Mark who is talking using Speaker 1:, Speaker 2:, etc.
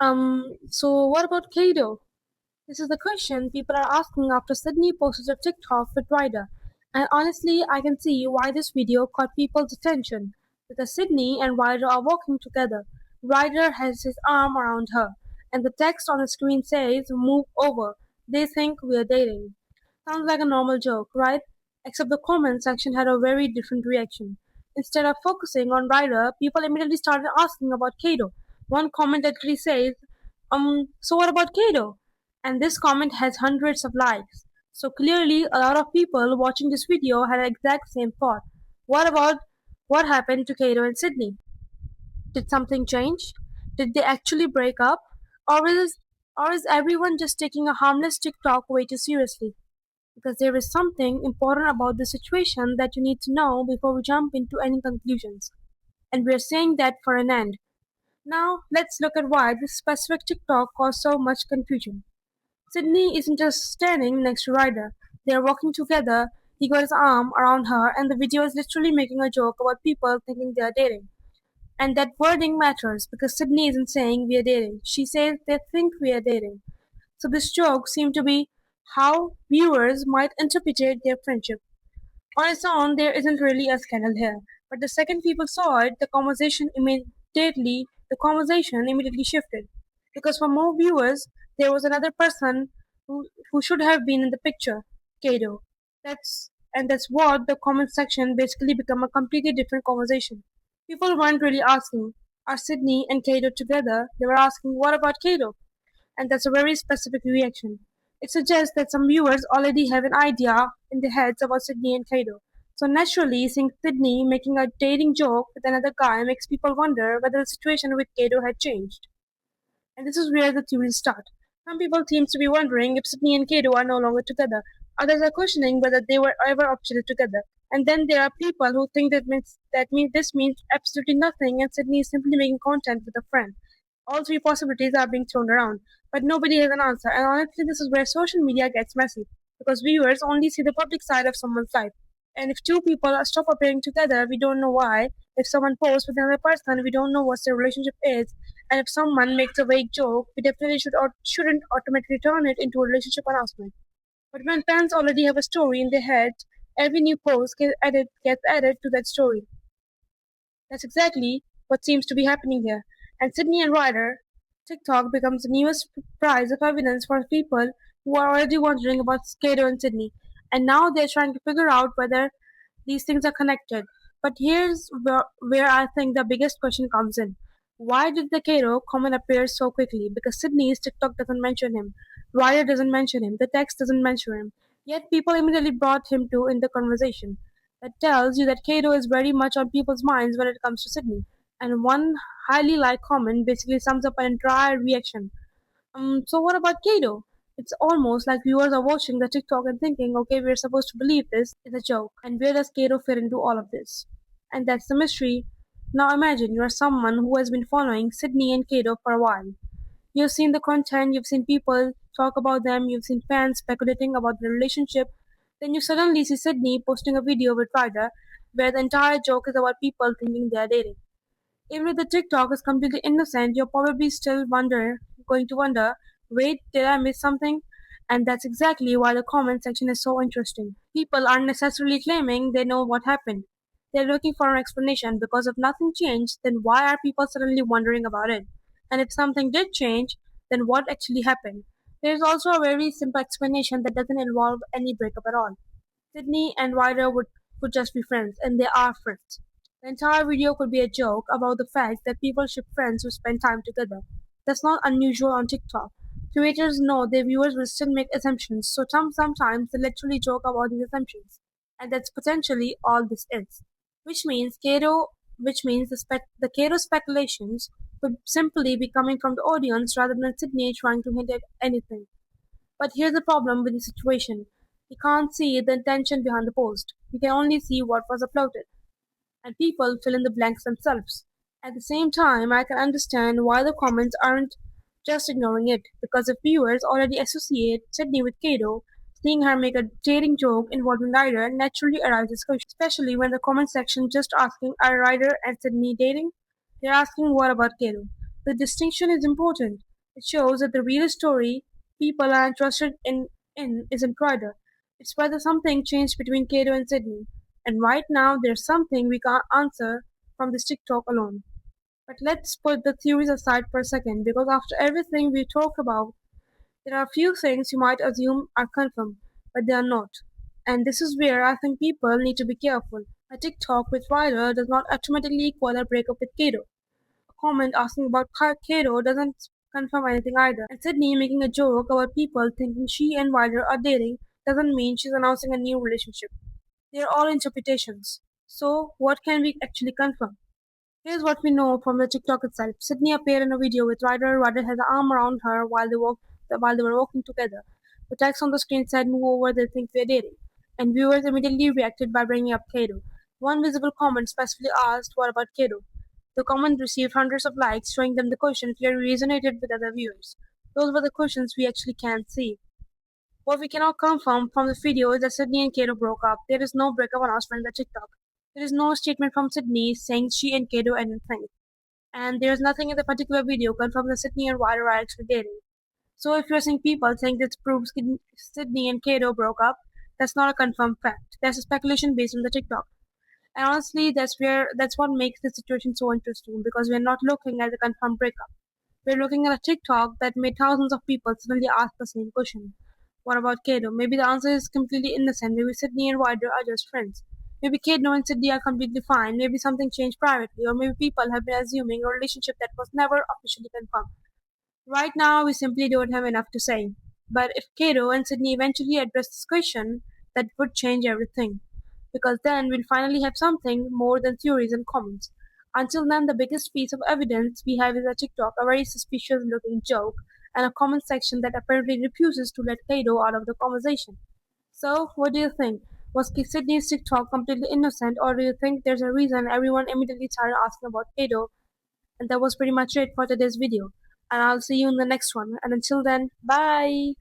Speaker 1: So what about Kaido? This is the question people are asking after Sydney posted a TikTok with Ryder. And honestly, I can see why this video caught people's attention. Because Sydney and Ryder are walking together. Ryder has his arm around her, and the text on the screen says, "Move over. They think we're dating." Sounds like a normal joke, right? Except the comment section had a very different reaction. Instead of focusing on Ryder, people immediately started asking about Kaido. One comment actually says, so what about Kaido? And this comment has hundreds of likes. So clearly, a lot of people watching this video had the exact same thought. What about what happened to Kaido and Sydney? Did something change? Did they actually break up? Or is everyone just taking a harmless TikTok way too seriously? Because there is something important about the situation that you need to know before we jump into any conclusions. And we're saying that for an end. Now, let's look at why this specific TikTok caused so much confusion. Sydney isn't just standing next to Ryder. They are walking together, he got his arm around her, and the video is literally making a joke about people thinking they are dating. And that wording matters because Sydney isn't saying we are dating. She says they think we are dating. So this joke seemed to be how viewers might interpret their friendship. On its own, there isn't really a scandal here. But the second people saw it, the conversation immediately shifted. Because for more viewers, there was another person who should have been in the picture, Kado. That's what the comment section basically become a completely different conversation. People weren't really asking, are Sydney and Kado together? They were asking, what about Kado? And that's a very specific reaction. It suggests that some viewers already have an idea in their heads about Sydney and Kaido. So naturally, seeing Sydney making a dating joke with another guy makes people wonder whether the situation with Kaido had changed. And this is where the theories start. Some people seem to be wondering if Sydney and Kaido are no longer together. Others are questioning whether they were ever actually together. And then there are people who think this means absolutely nothing and Sydney is simply making content with a friend. All three possibilities are being thrown around, but nobody has an answer. And honestly, this is where social media gets messy because viewers only see the public side of someone's life. And if two people are stop appearing together, we don't know why. If someone posts with another person, we don't know what their relationship is. And if someone makes a vague joke, we definitely should or shouldn't automatically turn it into a relationship announcement. But when fans already have a story in their heads, every new post gets added to that story. That's exactly what seems to be happening here. And Sydney and Ryder, TikTok becomes the newest prize of evidence for people who are already wondering about Skater and Sydney. And now they're trying to figure out whether these things are connected. But here's where I think the biggest question comes in. Why did the Kato comment appear so quickly? Because Sydney's TikTok doesn't mention him. Ryder doesn't mention him. The text doesn't mention him. Yet people immediately brought him to in the conversation. That tells you that Kato is very much on people's minds when it comes to Sydney. And one highly liked comment basically sums up an entire reaction. So what about Kato? It's almost like viewers are watching the TikTok and thinking, okay, we're supposed to believe this is a joke. And where does Kato fit into all of this? And that's the mystery. Now imagine you are someone who has been following Sydney and Kato for a while. You've seen the content, you've seen people talk about them, you've seen fans speculating about the relationship. Then you suddenly see Sydney posting a video with Ryder where the entire joke is about people thinking they are dating. Even if the TikTok is completely innocent, you're probably still going to wonder, wait, did I miss something? And that's exactly why the comment section is so interesting. People aren't necessarily claiming they know what happened. They're looking for an explanation because if nothing changed, then why are people suddenly wondering about it? And if something did change, then what actually happened? There's also a very simple explanation that doesn't involve any breakup at all. Sydney and Ryder could just be friends, and they are friends. The entire video could be a joke about the fact that people ship friends who spend time together. That's not unusual on TikTok. Creators know their viewers will still make assumptions, so sometimes they literally joke about these assumptions. And that's potentially all this is. Which means the Cato speculations could simply be coming from the audience rather than Sydney trying to hint at anything. But here's the problem with the situation. We can't see the intention behind the post. We can only see what was uploaded. And people fill in the blanks themselves. At the same time, I can understand why the comments aren't just ignoring it, because if viewers already associate Sydney with Kato, seeing her make a dating joke involving Ryder naturally arises question, especially when the comment section just asking are Ryder and Sydney dating? They're asking what about Kato? The distinction is important. It shows that the real story people are interested in isn't Ryder. It's whether something changed between Kato and Sydney. And right now, there's something we can't answer from this TikTok alone. But let's put the theories aside for a second, because after everything we talk about, there are a few things you might assume are confirmed, but they are not. And this is where I think people need to be careful. A TikTok with Ryder does not automatically equal a breakup with Kato. A comment asking about Kato doesn't confirm anything either. And Sydney making a joke about people thinking she and Ryder are dating doesn't mean she's announcing a new relationship. They are all interpretations. So, what can we actually confirm? Here's what we know from the TikTok itself. Sydney appeared in a video with Ryder. Ryder had an arm around her while they were walking together. The text on the screen said, "Move over, they think we're dating." And viewers immediately reacted by bringing up Kato. One visible comment specifically asked, "What about Kato?" The comment received hundreds of likes, showing them the question clearly resonated with other viewers. Those were the questions we actually can't see. What we cannot confirm from the video is that Sydney and Kato broke up. There is no breakup announcement in the TikTok. There is no statement from Sydney saying she and Kato ended things. And there is nothing in the particular video confirming that Sydney and Ryder are actually dating. So if you're seeing people saying this proves Sydney and Kato broke up, that's not a confirmed fact. That's a speculation based on the TikTok. And honestly, that's what makes the situation so interesting because we're not looking at the confirmed breakup. We're looking at a TikTok that made thousands of people suddenly ask the same question. What about Kato? Maybe the answer is completely innocent. Maybe Sydney and Ryder are just friends. Maybe Kato and Sydney are completely fine. Maybe something changed privately. Or maybe people have been assuming a relationship that was never officially confirmed. Right now, we simply don't have enough to say. But if Kato and Sydney eventually address this question, that would change everything. Because then we'll finally have something more than theories and comments. Until then, the biggest piece of evidence we have is a TikTok, a very suspicious looking joke, and a comment section that apparently refuses to let Kato out of the conversation. So, what do you think? Was Sydney's TikTok completely innocent, or do you think there's a reason everyone immediately started asking about Kato? And that was pretty much it for today's video. And I'll see you in the next one. And until then, bye!